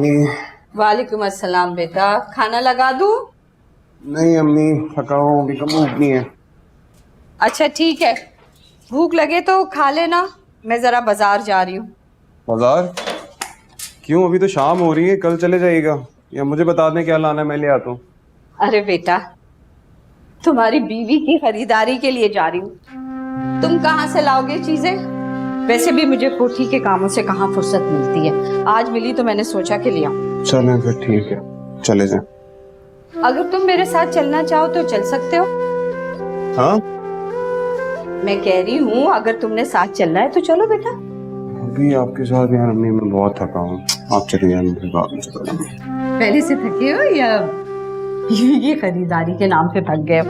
अम्मी। वालेकुम अस्सलाम बेटा, खाना लगा दूं? नहीं अम्मी, थका हूँ, अभी कब भूख नहीं है। अच्छा ठीक है, भूख लगे तो खा लेना, मैं जरा बाजार जा रही हूँ। बाजार? क्यों, अभी तो शाम हो रही है, कल चले जाएगा। या मुझे बता दें क्या लाना है, मैं ले आता हूँ। अरे बेटा, तुम्हारी बीवी की खरीदारी के लिए जा रही हूँ, तुम कहाँ से लाओगे चीजें? वैसे भी मुझे कोठी के कामों से कहाँ फुर्सत मिलती है, आज मिली तो मैंने सोचा कि ले आऊं। चलें फिर, ठीक है, चले जाएं। अगर तुम मेरे साथ चलना चाहो तो चल सकते हो। हाँ, मैं कह रही हूँ अगर तुमने साथ चलना है तो चलो बेटा। अभी आपके साथ यार अम्मी, मैं बहुत थका हूँ, आप चले जाए, मुझे बाद में चला जाऊँ। पहले से थके हो या बीवी की खरीदारी के नाम पे थक गए हो?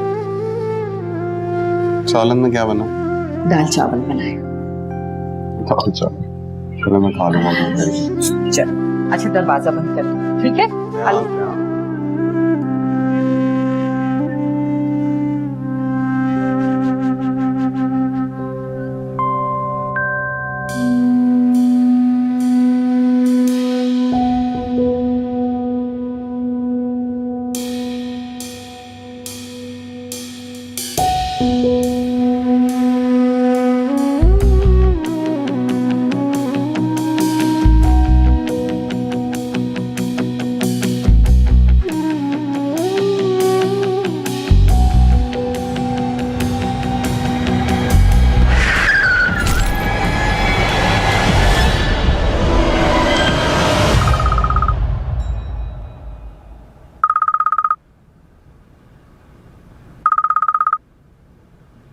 सालन में क्या बना? दाल चावल बनाए। दाल चावल, चलो मैं खा लूंगा। चल, अच्छा दरवाजा बंद कर दो, ठीक है?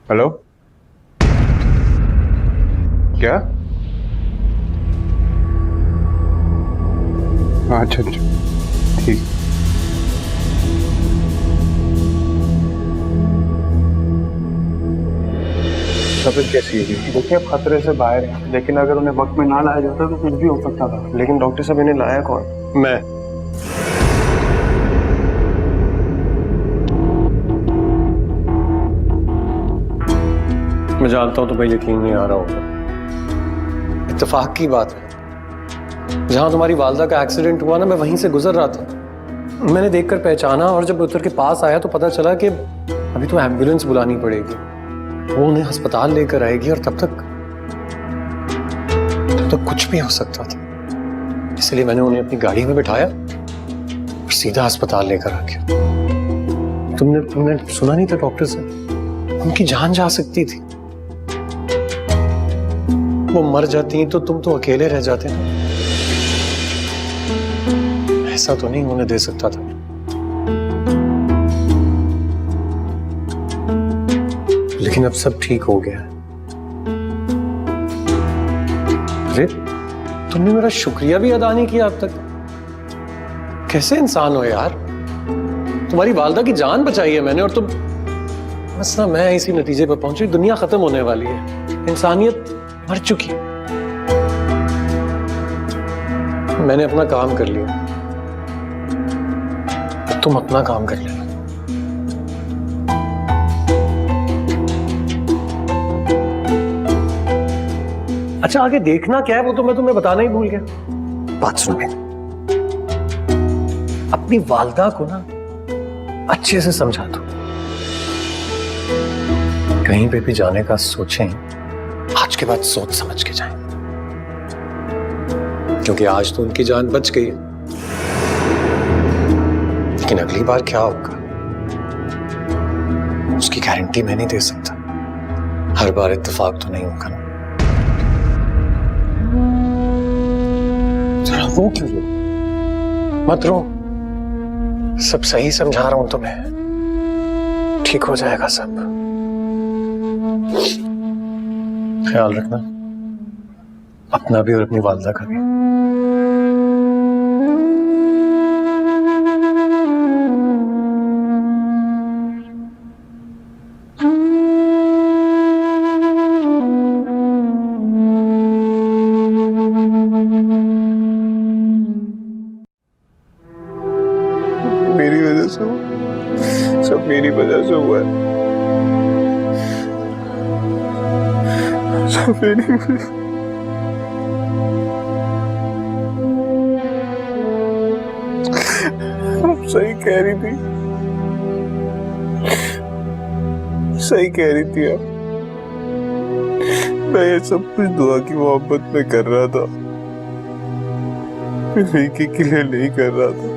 हेलो, क्या? अच्छा अच्छा, ठीक। तबीयत कैसी है? देखिए अब खतरे से बाहर है, लेकिन अगर उन्हें वक्त में ना लाया जाता तो कुछ भी हो सकता था। लेकिन डॉक्टर साहब, इन्हें लाया कौन? मैं। मैं जानता हूं तुम्हें यकीन नहीं आ रहा होगा। इत्तेफाक की बात है, जहां तुम्हारी वालदा का एक्सीडेंट हुआ ना, मैं वहीं से गुजर रहा था। मैंने देखकर पहचाना और जब उतर के पास आया तो पता चला कि अभी तो एम्बुलेंस बुलानी पड़ेगी, वो उन्हें अस्पताल लेकर आएगी और तब तक कुछ भी हो सकता था। इसलिए मैंने उन्हें अपनी गाड़ी में बिठाया और सीधा अस्पताल लेकर आ गया। तुमने सुना नहीं था डॉक्टर से? उनकी जान जा सकती थी। वो मर जाती तो तुम तो अकेले रह जाते ना। ऐसा तो नहीं होने दे सकता था। लेकिन अब सब ठीक हो गया है। अरे, तुमने मेरा शुक्रिया भी अदा नहीं किया अब तक। कैसे इंसान हो यार, तुम्हारी वालदा की जान बचाई है मैंने और तुम। बस ना, मैं इसी नतीजे पर पहुंची, दुनिया खत्म होने वाली है, इंसानियत मर चुकी। मैंने अपना काम कर लिया, तुम अपना काम कर लेना। अच्छा, आगे देखना क्या है वो तो मैं तुम्हें बताना ही भूल गया। बात सुन मेरी, अपनी वालदा को ना अच्छे से समझा दो। कहीं पे भी जाने का सोचें, आज के बाद सोच समझ के जाएं, क्योंकि आज तो उनकी जान बच गई है, लेकिन अगली बार क्या होगा उसकी गारंटी मैं नहीं दे सकता। हर बार इत्तेफाक तो नहीं होगा ना। जरा वो क्यों रो? मत रो, सब सही समझा रहा हूं तुम्हें, ठीक हो जाएगा सब। ख्याल रखना अपना भी और अपनी वालदा का भी। मेरी वजह से हुआ, सब मेरी वजह से हुआ है, सब मेरी वजह से। सही कह रही थी, सही कह रही थी आप। मैं ये सब कुछ दुआ की मोहब्बत में कर रहा था, विकी के लिए नहीं कर रहा था।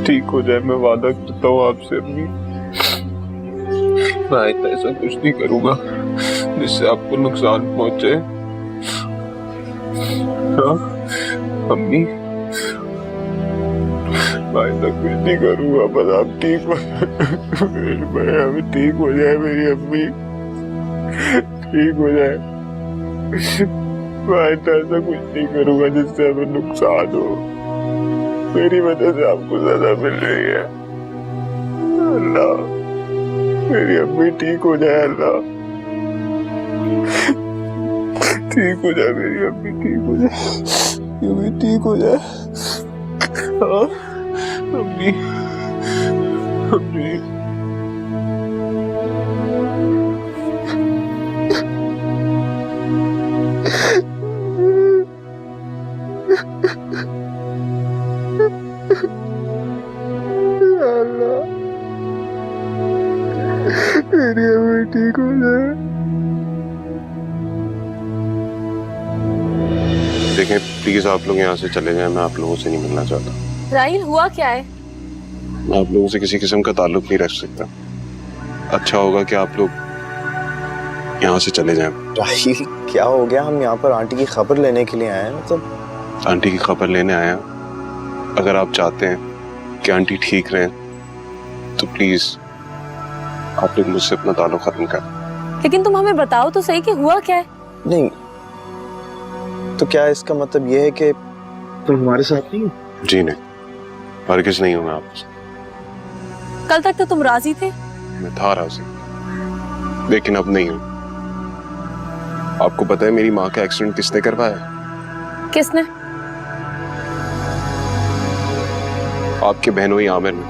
ठीक हो जाए, मैं वादा करता हूँ आपसे अम्मी, मैं ऐसा कुछ नहीं करूंगा जिससे आपको नुकसान पहुंचे। हाँ अम्मी, मैं ऐसा कुछ नहीं करूंगा, बस आप ठीक हो जाए, ठीक हो जाए मेरी अम्मी, ठीक हो जाए। मैं ऐसा कुछ नहीं करूंगा जिससे हमें नुकसान हो, मेरी वजह से आपको सजा मिल रही है। अल्लाह मेरी अम्मी ठीक हो जाए, अल्लाह ठीक हो जाए, मेरी अम्मी ठीक हो जाए, अम्मी ठीक हो जाए। हाँ अम्मी, अम्मी मेरी अम्मी ठीक हो जाए। देखें प्लीज आप लोग यहाँ से चले जाएं, मैं आप लोगों से नहीं मिलना चाहता। राहिल हुआ क्या है? मैं आप लोगों से किसी किस्म का ताल्लुक नहीं रख सकता। अच्छा होगा कि आप लोग यहाँ से चले जाएं। राहिल क्या हो गया? हम यहाँ पर आंटी की खबर लेने के लिए आए हैं। मतलब आंटी की खबर लेने आया। अगर आप चाहते हैं कि आंटी ठीक रहें तो प्लीज आप लोग मुझसे अपना ताल्लुक खत्म कर। लेकिन तुम हमें बताओ तो सही कि हुआ क्या है? नहीं तो क्या इसका मतलब ये है कि तुम हमारे साथ नहीं हो? जी नहीं, हरगिज़ नहीं हूँ मैं आपसे। कल तक तो तुम राजी थे। मैं था राजी, लेकिन अब नहीं हूँ। आपको पता है मेरी माँ का एक्सीडेंट किसने करवाया? किसने? आपके बहनोई आमिर ने।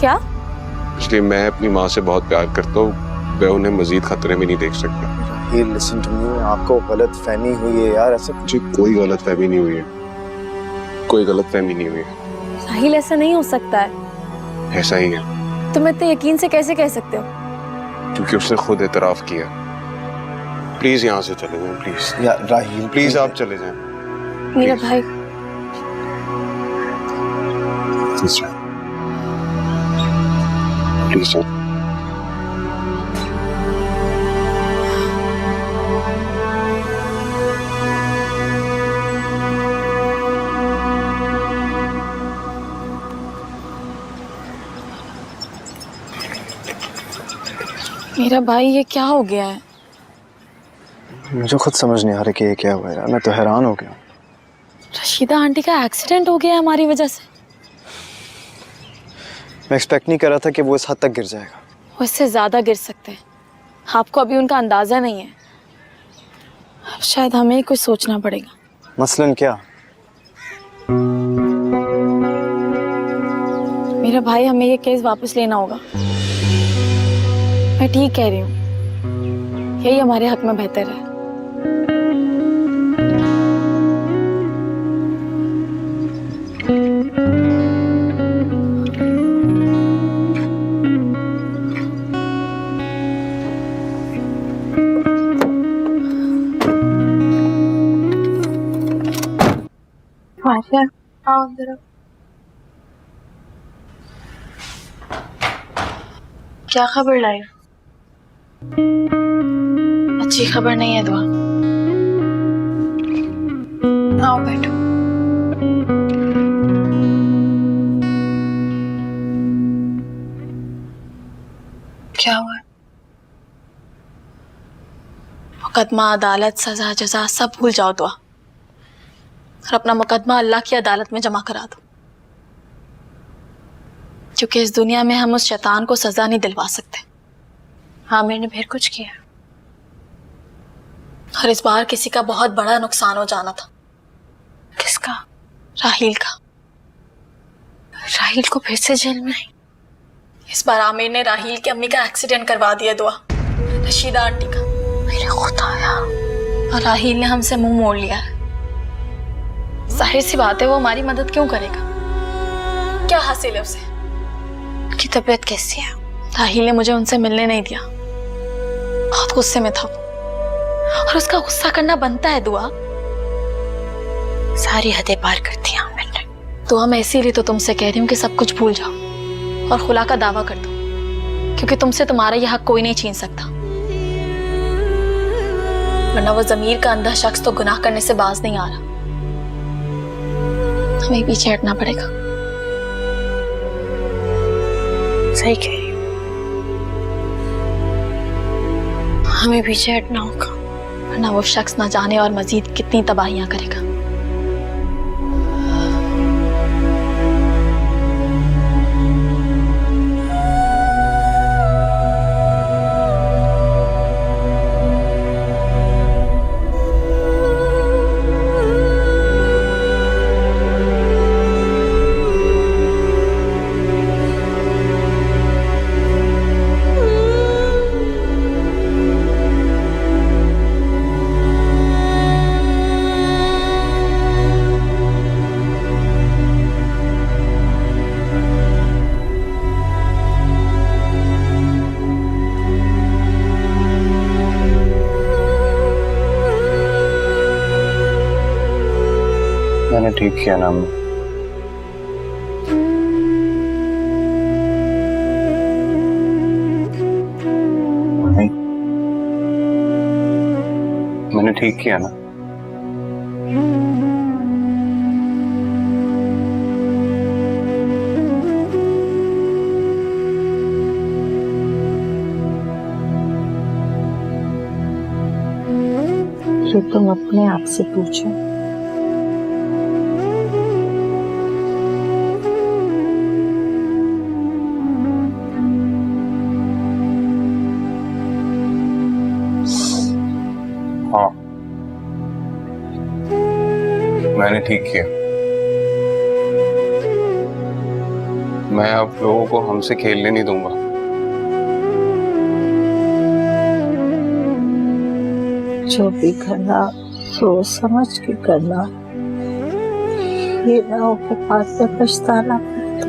क्या? इसलिए मैं अपनी माँ से बहुत प्यार करता हूँ, मैं उन्हें मजीद खतरे में नहीं देख सकता। राहिल लिसन टू मी, आपको गलत फहमी हुई है यार। ऐसा मुझे कोई गलत फहमी नहीं हुई है, कोई गलत फहमी नहीं हुई है। राहिल ऐसा नहीं हो सकता है। ऐसा ही है। तुम इतने यकीन से कैसे कह सकते हो? क्योंकि उसने खुद एतराफ किया। प्लीज यहाँ से चले जाएं, प्लीज यार राहिल प्लीज आप चले जाएं। मेरा भाई प्लीज मेरा भाई ये क्या हो गया है? मुझे खुद समझ नहीं आ रहा कि ये क्या हुआ है यार। मैं तो हैरान हो गया। रशीदा आंटी का एक्सीडेंट हो गया है हमारी वजह से। मैं एक्सपेक्ट नहीं कर रहा था कि वो इस हद तक गिर जाएगा। वो इससे ज्यादा गिर सकते हैं। आपको अभी उनका अंदाजा नहीं है। अब शायद हमें ही कुछ सोचना पड़ेगा। मसलन क्या? मेरा भाई, हमें ये केस वापस लेना होगा। मैं ठीक कह रही हूँ, यही हमारे हक में बेहतर है। आओ अंदर। क्या खबर लाई? अच्छी खबर नहीं है दुआ। आओ बैठो। क्या हुआ? मुकदमा, अदालत, सजा, जजा सब भूल जाओ दुआ, और अपना मुकदमा अल्लाह की अदालत में जमा करा दो। क्योंकि इस दुनिया में हम उस शैतान को सजा नहीं दिलवा सकते। आमिर ने फिर कुछ किया, और इस बार किसी का बहुत बड़ा नुकसान हो जाना था। किसका? राहिल का। राहिल को फिर से जेल में आई। इस बार आमिर ने राहील की अम्मी का एक्सीडेंट करवा दिया दुआ, रशीदा आंटी का। मेरे खुदाया, और राहील ने हमसे मुंह मोड़ लिया है। जाहिर सी बात है वो हमारी मदद क्यों करेगा? क्या हासिल है उसे? उनकी तबीयत कैसी है? राहील ने मुझे उनसे मिलने नहीं दिया, बहुत गुस्से में था वो। और उसका गुस्सा करना बनता है दुआ, सारी हदें पार करती हैं आमिर ने। दुआ मैं इसीलिए तो तुमसे कह रही हूँ कि सब कुछ भूल जाओ और खुला का दावा कर दो, क्योंकि तुमसे तुम्हारा यह हक कोई नहीं छीन सकता। वरना वो जमीर का अंधा शख्स तो गुनाह करने से बाज नहीं आ रहा। हमें पीछे हटना पड़ेगा। सही कह रही हूँ, हमें पीछे हटना होगा, वरना वो शख्स ना जाने और मजीद कितनी तबाहियां करेगा। मैंने ठीक किया ना अम्मी? नहीं, मैंने ठीक किया ना? ये तुम अपने आप से पूछो। हाँ, मैंने ठीक किया। मैं अब लोगों को हमसे खेलने नहीं दूंगा। जो भी करना सोच समझ के करना, ये ना हो के पास से पछताना पड़ता।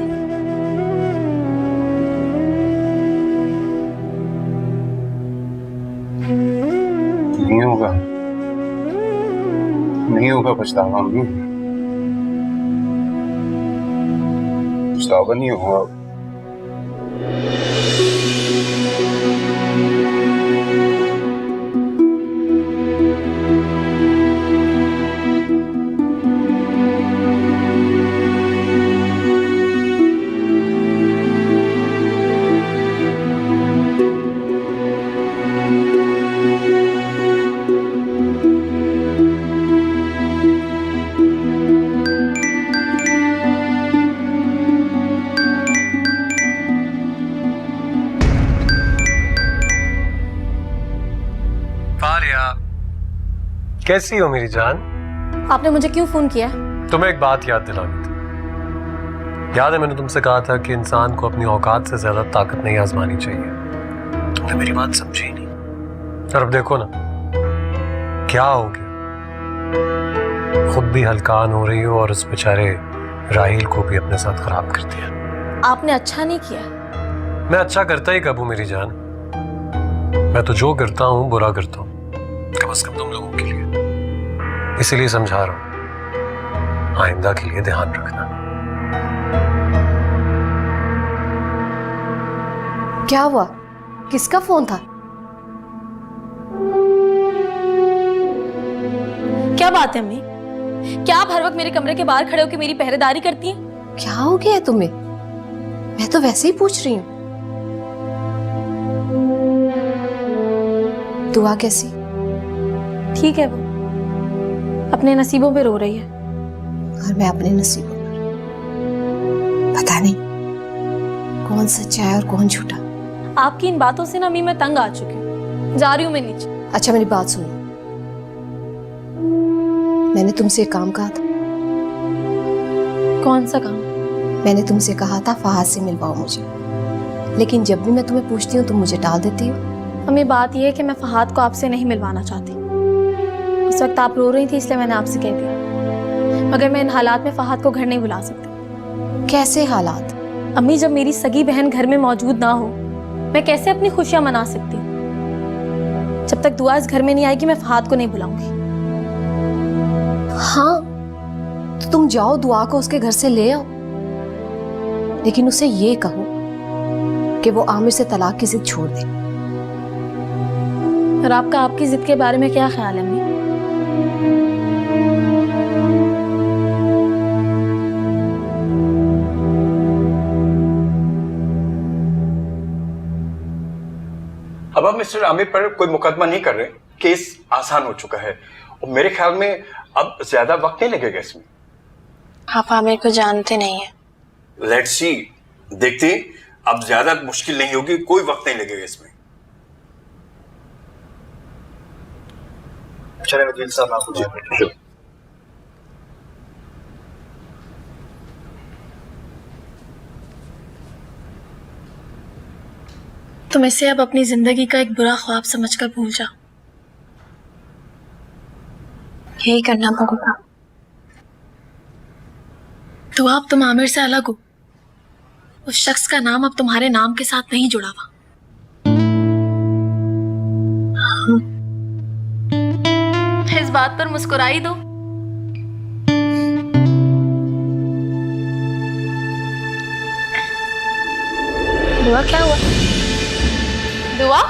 नहीं होगा, नहीं होगा पछतावा अम्मी, पछतावा नहीं होगा। कैसी हो मेरी जान? आपने मुझे क्यों फोन किया? तुम्हें एक बात याद दिलानी थी। याद है मैंने तुमसे कहा था कि इंसान को अपनी औकात से ज्यादा ताकत नहीं आजमानी चाहिए। तुमने मेरी बात समझी नहीं, और अब देखो ना क्या हो गया। खुद भी हलकान हो रही हो और उस बेचारे राहील को भी अपने साथ खराब कर दिया। आपने अच्छा नहीं किया। मैं अच्छा करता ही कब हूं मेरी जान? मैं तो जो करता हूं बुरा करता हूं, कम से कम तुम लोगों के लिए। इसीलिए समझा रहा हूं, आइंदा के लिए ध्यान रखना। क्या हुआ? किसका फोन था? क्या बात है अम्मी? क्या आप हर वक्त मेरे कमरे के बाहर खड़े होकर मेरी पहरेदारी करती हैं? क्या हो गया है तुम्हें? मैं तो वैसे ही पूछ रही हूँ। दुआ कैसी? ठीक है, वो अपने नसीबों पे रो रही है। और मैं अपने नसीबों पर। पता नहीं कौन सच्चा है और कौन झूठा। आपकी इन बातों से ना अम्मी मैं तंग आ चुकी हूँ। जा रही हूँ मैं नीचे। अच्छा मेरी बात सुनो, मैंने तुमसे एक काम कहा था। कौन सा काम? मैंने तुमसे कहा था फहाद से मिलवाओ मुझे, लेकिन जब भी मैं तुम्हें पूछती हूँ तुम मुझे टाल देती हो। अम्मी बात यह है कि मैं फहाद को आपसे नहीं मिलवाना चाहती। उस वक्त आप रो रही थी इसलिए मैंने आपसे कह दिया, मगर मैं इन हालात में फहाद को घर नहीं बुला सकती। कैसे हालात? अम्मी जब मेरी सगी बहन घर में मौजूद ना हो मैं कैसे अपनी खुशियां मना सकती हूँ? जब तक दुआ इस घर में नहीं आएगी मैं फहाद को नहीं बुलाऊंगी। हाँ तो तुम जाओ, दुआ को उसके घर से ले आओ, लेकिन उसे ये कहो कि वो आमिर से तलाक की जिद छोड़ दे। और आपकी जिद के बारे में क्या ख्याल है अम्मी? अब आप मिस्टर आमिर पर कोई मुकदमा नहीं कर रहे, केस आसान हो चुका है और मेरे ख्याल में अब ज्यादा वक्त नहीं लगेगा इसमें। आप आमिर को जानते नहीं है। लेट्स सी, देखते हैं, अब ज्यादा मुश्किल नहीं होगी, कोई वक्त नहीं लगेगा इसमें। चले वकील साहब, आप मुझे तुम इसे अब अपनी जिंदगी का एक बुरा ख्वाब समझकर भूल जाओ। यही करना पड़ेगा। तो अब तुम आमिर से अलग हो। उस शख्स का नाम अब तुम्हारे नाम के साथ नहीं जुड़ा हुआ। इस बात पर मुस्कुराई दो। दुआ क्या हुआ? दुआ?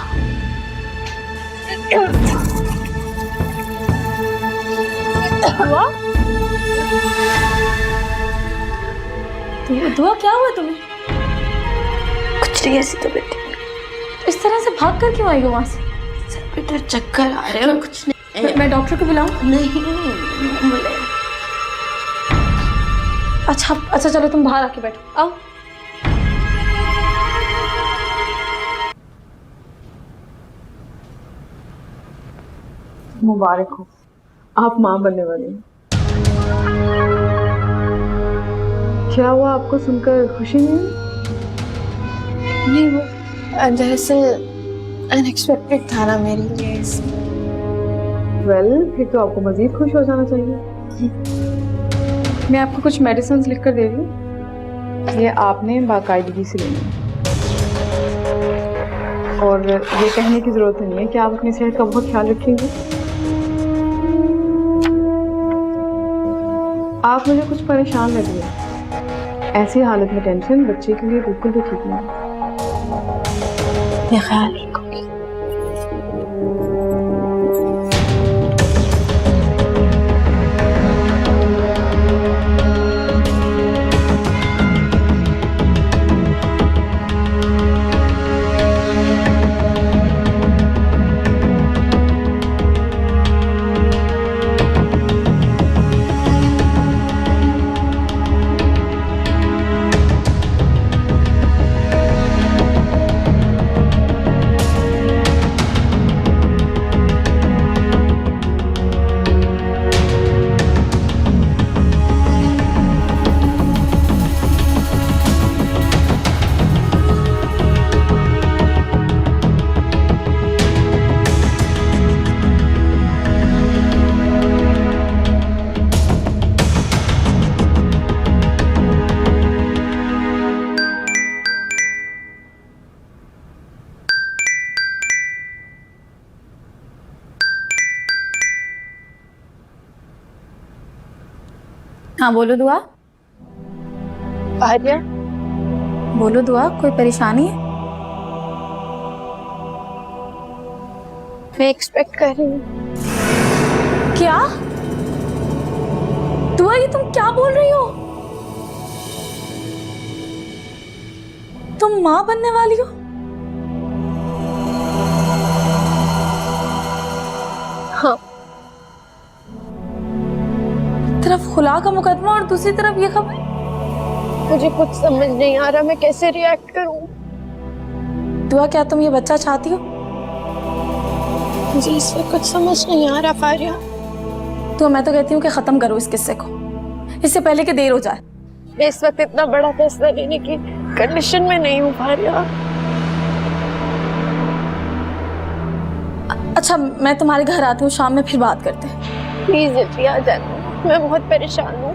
दुआ? दुआ क्या हुआ तुम्हें? कुछ नहीं, ऐसी तो बेटी। इस तरह से भाग कर क्यों आई हो वहां से? सर पे तो चक्कर आ रहे हैं। कुछ नहीं। मैं डॉक्टर को बुलाऊं? नहीं। अच्छा चलो तुम बाहर आके बैठो। आओ। मुबारक हो, आप माँ बनने वाली हैं। क्या हुआ, आपको सुनकर खुशी नहीं हुई? नहीं, वो दरअसल अनएक्सपेक्टेड था ना मेरे लिए। वेल, फिर तो आपको मजीद खुश हो जाना चाहिए। मैं आपको कुछ मेडिसिन लिख कर दे रही हूँ, ये आपने बाकायदगी से लेनी है। और ये कहने की जरूरत नहीं है कि आप अपनी सेहत का बहुत ख्याल रखेंगे। आप मुझे कुछ परेशान लग रही है। ऐसी हालत में टेंशन बच्चे के लिए बिल्कुल भी ठीक नहीं है। मैं ख्याल रखूंगी। हाँ बोलो दुआ। आर्या, बोलो दुआ, कोई परेशानी है? मैं एक्सपेक्ट कर रही हूँ। क्या दुआ, ये तुम क्या बोल रही हो? तुम माँ बनने वाली हो? हाँ। तरफ खुला का मुकदमा और दूसरी तरफ ये खबर। मुझे कुछ समझ नहीं आ रहा, मैं कैसे रिएक्ट करूं। दुआ, क्या तुम ये बच्चा चाहती हो? मुझे इससे कुछ समझ नहीं आ रहा फारिया। तो मैं तो कहती हूँ कि खत्म करो इस किस्से को, इससे पहले कि देर हो जाए। मैं इस वक्त इतना बड़ा फैसला लेने की कंडीशन में नहीं हूँ फारिया। अच्छा मैं तुम्हारे घर आती हूँ शाम में, फिर बात करते हैं। प्लीज जल्दी आ जाना, मैं बहुत परेशान हूँ।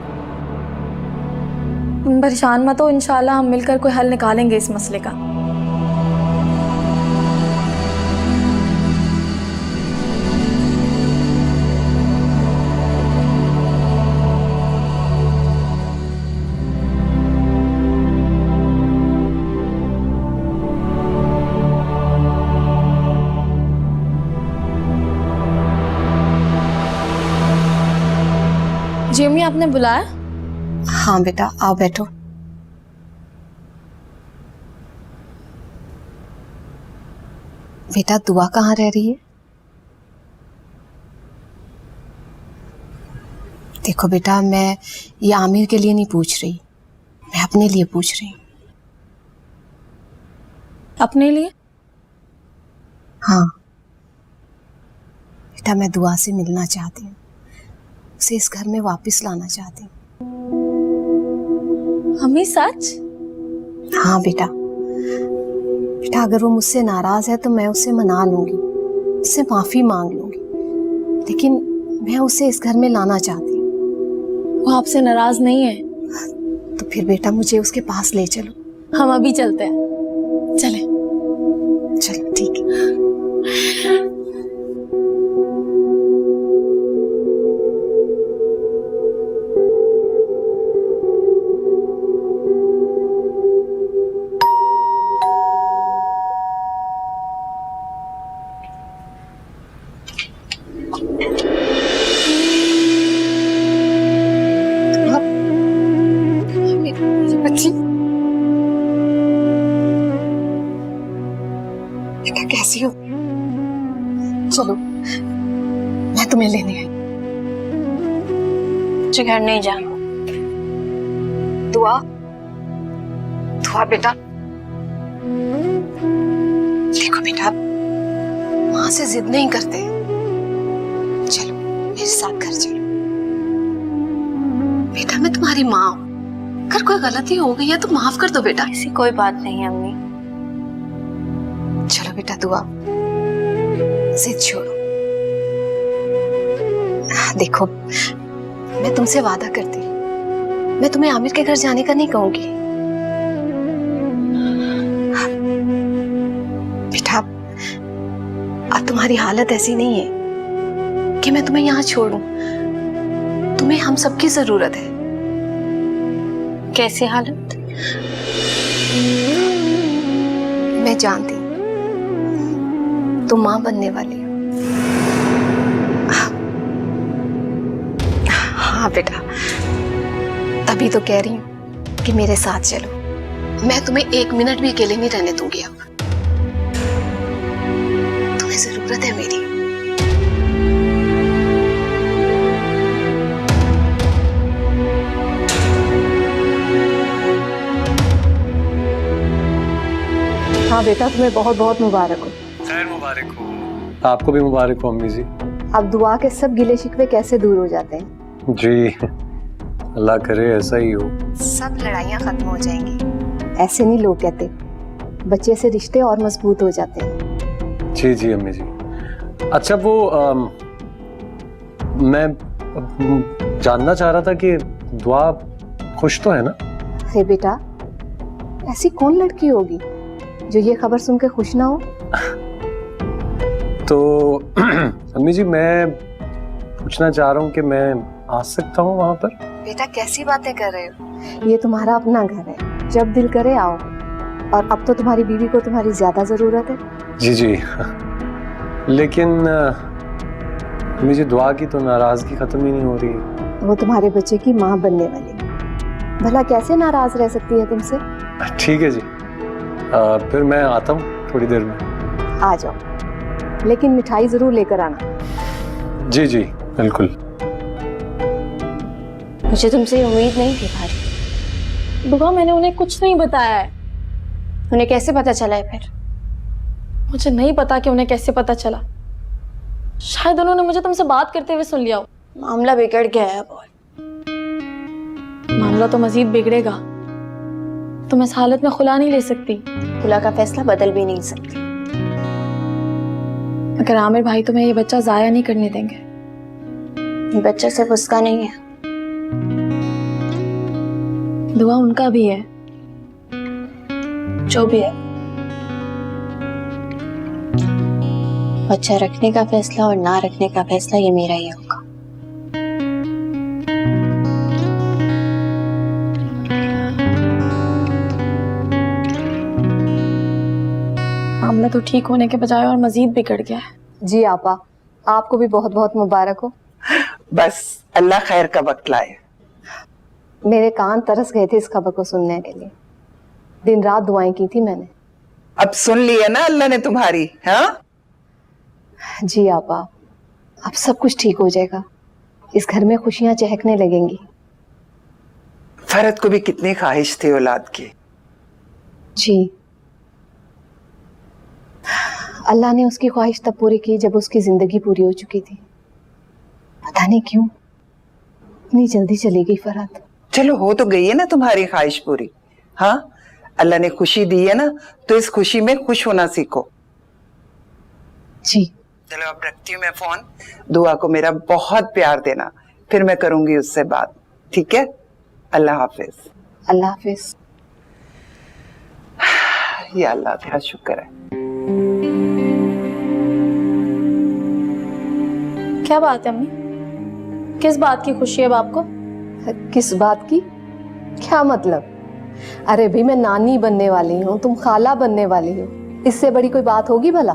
तुम परेशान मत हो, इंशाल्लाह हम मिलकर कोई हल निकालेंगे इस मसले का। जी अम्मी, आपने बुलाया? हाँ बेटा, आओ बैठो। बेटा दुआ कहाँ रह रही है? देखो बेटा, मैं ये आमिर के लिए नहीं पूछ रही, मैं अपने लिए पूछ रही हूँ। अपने लिए? हाँ बेटा, मैं दुआ से मिलना चाहती हूँ, उसे इस घर में वापस लाना चाहती हूँ। अम्मी सच? हाँ बेटा, बेटा अगर वो मुझसे नाराज है तो मैं उसे मना लूंगी, उससे माफी मांग लूंगी, लेकिन मैं उसे इस घर में लाना चाहती हूँ। वो आपसे नाराज नहीं है? तो फिर बेटा मुझे उसके पास ले चलो। हम अभी चलते हैं, चले। चलो ठीक है। बेटा कैसी हो? चलो मैं तुम्हें लेने आई। मुझे घर नहीं जाना। दुआ, दुआ बेटा, देखो बेटा, माँ से जिद नहीं करते, चलो मेरे साथ घर चलो। बेटा मैं तुम्हारी माँ हूँ, अगर कोई गलती हो गई है तो माफ कर दो बेटा। ऐसी कोई बात नहीं है अम्मी। चलो बेटा दुआ, जिद छोड़ो। देखो मैं तुमसे वादा करती हूँ, मैं तुम्हें आमिर के घर जाने का नहीं कहूंगी। बेटा अब तुम्हारी हालत ऐसी नहीं है कि मैं तुम्हें यहाँ छोड़ूं, तुम्हें हम सबकी जरूरत है। कैसी हालत? मैं जानती हूँ तुम माँ बनने वाली हो। हाँ बेटा, तभी तो कह रही हूँ कि मेरे साथ चलो। मैं तुम्हें एक मिनट भी अकेले नहीं रहने दूंगी। अब तुम्हें जरूरत है मेरी। हाँ बेटा, तुम्हें बहुत बहुत मुबारक हो। खैर मुबारक हो। आपको भी मुबारक हो अम्मी जी। अब दुआ के सब गिले शिकवे कैसे दूर हो जाते हैं? जी अल्लाह करे ऐसा ही हो। सब लड़ाइयाँ खत्म हो जाएंगी। ऐसे नहीं लोग कहते, बच्चे से रिश्ते और मजबूत हो जाते हैं। जी जी अम्मी जी। अच्छा वो मैं जानना चाह रहा था कि दुआ खुश तो है ना? अरे बेटा, ऐसी कौन लड़की होगी जो ये खबर सुन के खुश ना हो? तो अम्मी जी मैं पूछना चाह रहा हूँ कि मैं आ सकता हूँ वहां पर? बेटा कैसी बातें कर रहे हो, ये तुम्हारा अपना घर है, जब दिल करे आओ। और अब तो तुम्हारी बीवी को तुम्हारी ज्यादा जरूरत है। जी जी लेकिन अम्मी जी दुआ की तो नाराजगी खत्म ही नहीं हो रही। वो तुम्हारे बच्चे की माँ बनने वाली है, भला कैसे नाराज रह सकती है तुमसे? ठीक है जी, फिर मैं आता हूँ थोड़ी देर में। आ जाओ, लेकिन मिठाई जरूर लेकर आना। जी जी बिल्कुल। मुझे तुमसे उम्मीद नहीं थी भारी। बुआ मैंने उन्हें कुछ नहीं बताया है। उन्हें कैसे पता चला है फिर? मुझे नहीं पता कि उन्हें कैसे पता चला, शायद उन्होंने मुझे तुमसे बात करते हुए सुन लिया हो। मामला बिगड़ गया है बहुत। मामला तो मजीद बिगड़ेगा। तुम इस हालत में खुला नहीं ले सकती। खुला का फैसला बदल भी नहीं सकती। मगर आमिर भाई तुम्हें ये बच्चा जाया नहीं करने देंगे। ये बच्चा सिर्फ उसका नहीं है, दुआ उनका भी है। जो भी है। बच्चा रखने का फैसला और ना रखने का फैसला ये मेरा ही होगा। मामला तो ठीक होने के बजाय और मजीद बिगड़ गया है। जी आपा, आपको भी बहुत बहुत मुबारक हो। बस अल्लाह खैर का वक्त लाए। मेरे कान तरस गए थे इस खबर को सुनने के लिए। दिन रात दुआएं की थी मैंने। अब सुन लिया ना अल्लाह ने तुम्हारी। हाँ जी आपा, अब सब कुछ ठीक हो जाएगा। इस घर में खुशियां चहकने लगेंगी। फरत को भी कितनी ख्वाहिश थी औलाद की। जी, अल्लाह ने उसकी ख्वाहिश तब पूरी की जब उसकी जिंदगी पूरी हो चुकी थी। पता नहीं क्यों इतनी जल्दी चली गई फरहत। चलो हो तो गई है ना तुम्हारी ख्वाहिश पूरी। हाँ, अल्लाह ने खुशी दी है ना, तो इस खुशी में खुश होना सीखो। जी चलो अब रखती हूँ मैं फोन। दुआ को मेरा बहुत प्यार देना, फिर मैं करूंगी उससे बात। ठीक है, अल्लाह हाफिज। अल्लाह हाफिज। या अल्लाह तेरा शुक्र है। क्या बात है अम्मी, किस बात की खुशी है अब आपको? किस बात की? क्या मतलब? अरे भी मैं नानी बनने वाली हूँ, तुम खाला बनने वाली हो। इससे बड़ी कोई बात होगी भला?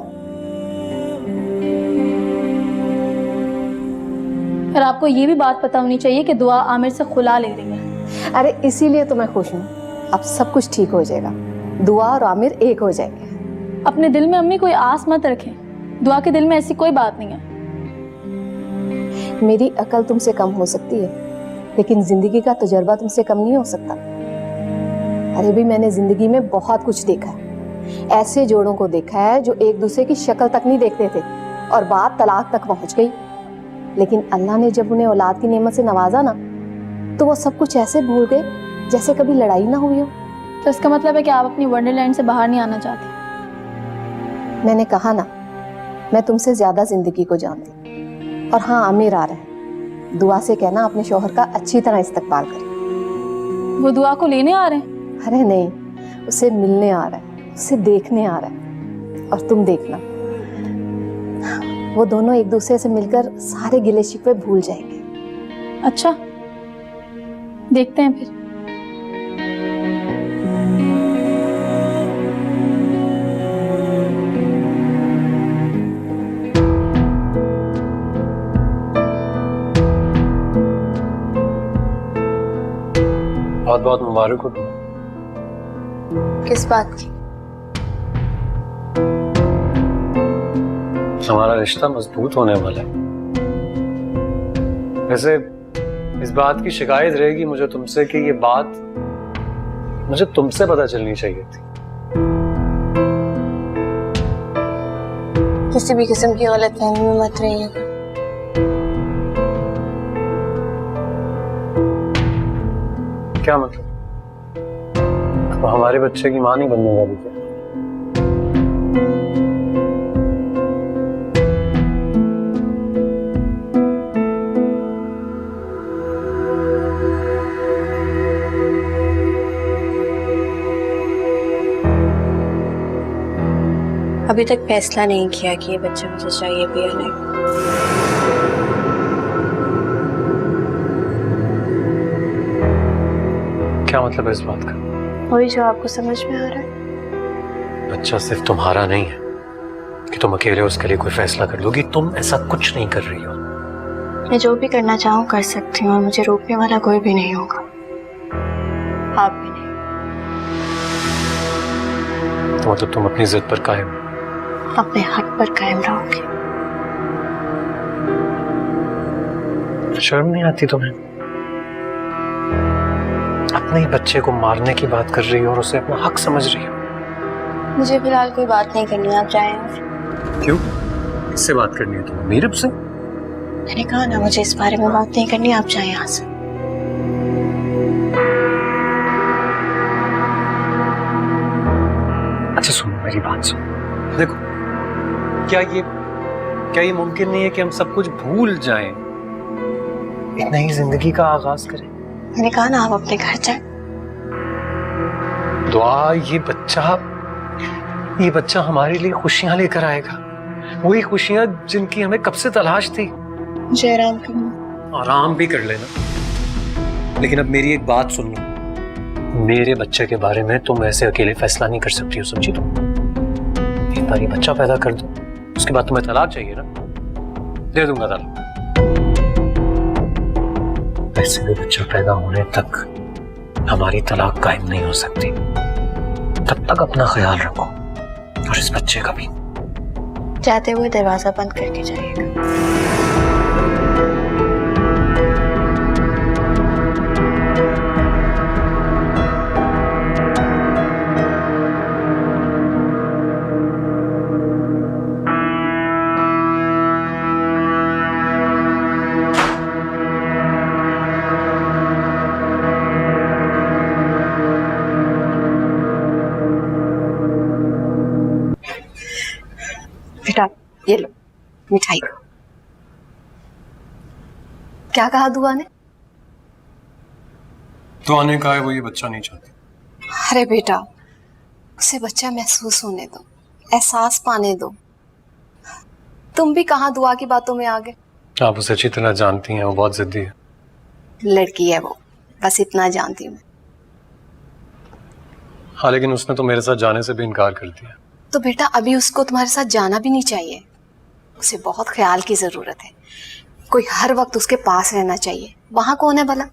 पर आपको ये भी बात पता होनी चाहिए कि दुआ आमिर से खुला ले रही है। अरे इसीलिए तो मैं खुश हूँ। अब सब कुछ ठीक हो जाएगा। दुआ और आमिर एक हो जाएंगे। अपने दिल में अम्मी कोई आस मत रखें। दुआ के दिल में ऐसी कोई बात नहीं है। मेरी अकल तुमसे कम हो सकती है, लेकिन जिंदगी का तजुर्बा तुमसे कम नहीं हो सकता। अरे भी मैंने जिंदगी में बहुत कुछ देखा है। ऐसे जोड़ों को देखा है जो एक दूसरे की शक्ल तक नहीं देखते थे और बात तलाक तक पहुंच गई। लेकिन अल्लाह ने जब उन्हें औलाद की नेमत से नवाजा ना, तो वो सब कुछ ऐसे भूल गए जैसे कभी लड़ाई ना हुई हो। तो इसका मतलब है कि आप अपनी वंडरलैंड से बाहर नहीं आना चाहती। मैंने कहा ना, मैं तुमसे ज्यादा जिंदगी को जानती। और हाँ, आमिर आ रहा है। दुआ से कहना अपने शौहर का अच्छी तरह इस्तकबाल करे। वो दुआ को लेने आ रहे हैं? अरे नहीं, उसे मिलने आ रहा है, उसे देखने आ रहा है। और तुम देखना, वो दोनों एक दूसरे से मिलकर सारे गिले शिकवे भूल जाएंगे। अच्छा, देखते हैं फिर। बहुत बहुत मुबारक हो। किस बात की? हमारा रिश्ता मजबूत होने वाला है। वैसे इस बात की शिकायत रहेगी मुझे तुमसे कि ये बात मुझे तुमसे पता चलनी चाहिए थी। किसी भी किस्म की गलतफहमी में मत रहिएगा। क्या मतलब? तो हमारे बच्चे की मां नहीं बनने वाली क्या? अभी तक फैसला नहीं किया कि ये बच्चा मुझे चाहिए भी या नहीं। क्या मतलब है इस बात का? वही जो आपको समझ में आ रहा है। बच्चा सिर्फ तुम्हारा नहीं है कि तुम अकेले उसके लिए कोई फैसला कर लोगी। तुम ऐसा कुछ नहीं कर रही हो। मैं जो भी करना चाहूँ कर सकती हूँ और मुझे रोकने वाला कोई भी नहीं होगा। आप भी नहीं। तो मतलब तुम अपनी जिद पर कायम हो? अपने हक पर कायम रहोगे। शर्म नहीं आती तुम्हें? अपने ही बच्चे को मारने की बात कर रही हो और उसे अपना हक समझ रही हो। मुझे फिलहाल कोई बात नहीं करनी, आप जाएं। क्यों? किससे बात करनी है तुम्हें? मीरब से? मैंने कहा ना, मुझे इस बारे में बात नहीं करनी, आप जाएं यहाँ से। अच्छा सुनो, मेरी बात सुनो। देखो, क्या ये क्या ये मुमकिन नहीं है कि हम सब कुछ भूल जाएं, एक नई जिंदगी का आगाज करें? मैंने कहा ना आप अपने घर जाए। दुआ, ये बच्चा हमारे लिए खुशियां लेकर आएगा, वही खुशियां जिनकी हमें कब से तलाश थी। मुझे आराम करना। आराम भी कर लेना, लेकिन अब मेरी एक बात सुन लो, मेरे बच्चे के बारे में तुम ऐसे अकेले फैसला नहीं कर सकती हो, समझी? तुम एक बार ये बच्चा पैदा कर दो, उसके बाद तुम्हें तलाक चाहिए ना, दे दूंगा तलाक। वैसे भी बच्चा पैदा होने तक हमारी तलाक कायम नहीं हो सकती, तब तक अपना ख्याल रखो और इस बच्चे का भी। जाते हुए दरवाजा बंद करके जाइएगा। बेटा ये लो मिठाई। क्या कहा दुआ ने? दुआ ने कहा है वो ये बच्चा नहीं चाहती। अरे बेटा, उसे बच्चा महसूस होने दो, एहसास पाने दो। तुम भी कहाँ दुआ की बातों में आ गए। आप उसे अच्छी तरह जानती हैं, वो बहुत जिद्दी है। लड़की है वो, बस इतना जानती हूँ। हाँ, लेकिन उसने तो मेरे साथ जाने से भी इनकार कर दिया। तो बेटा अभी उसको तुम्हारे साथ जाना भी नहीं चाहिए, उसे बहुत ख्याल की जरूरत है। कोई हर वक्त उसके पास रहना चाहिए। वहां कौन है भला?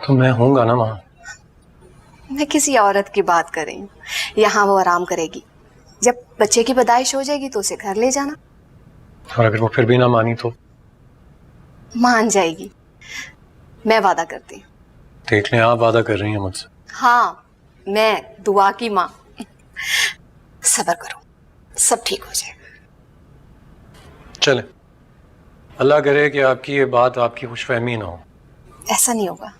तो मैं होऊंगा ना वहां। मैं किसी औरत की बात कर रही हूँ। यहाँ वो आराम करेगी, जब बच्चे की पैदाइश हो जाएगी तो उसे घर ले जाना। और अगर वो फिर भी ना मानी तो? मान जाएगी, मैं वादा करती हूँ। देख लें, आप वादा कर रही हैं मुझसे? हाँ, मैं दुआ की माँ। सब्र करो, सब ठीक हो जाएगा। चले, अल्लाह करे कि आपकी ये बात आपकी खुशफहमी ना हो। ऐसा नहीं होगा।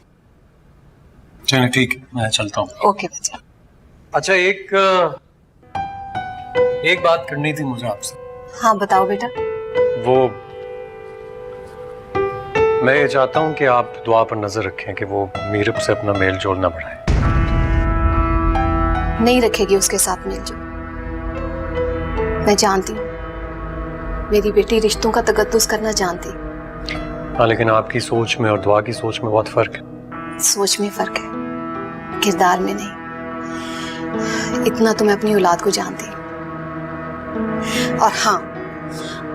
चले ठीक है, मैं चलता हूँ। ओके बच्चा। अच्छा, एक बात करनी थी मुझे आपसे। हाँ बताओ बेटा। वो मैं ये चाहता हूँ कि आप दुआ पर नजर रखें कि वो मीरब से अपना मेल जोल ना बढ़ाए। नहीं रखेगी उसके साथ मेल जोल, मैं जानती हूँ। मेरी बेटी रिश्तों का तगद्दुस करना जानती। हाँ, लेकिन आपकी सोच में और दुआ की सोच में बहुत फर्क है। सोच में फर्क है, किरदार में नहीं। इतना तो मैं अपनी औलाद को जानती। और हाँ,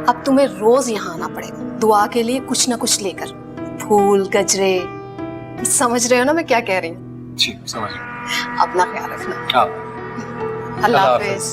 अब तुम्हें रोज यहाँ आना पड़ेगा दुआ के लिए, कुछ ना कुछ लेकर, फूल गजरे। समझ रहे हो ना मैं क्या कह रही हूँ? जी समझ रही हूँ। अपना ख्याल रखना। आप अल्लाह हाफिज।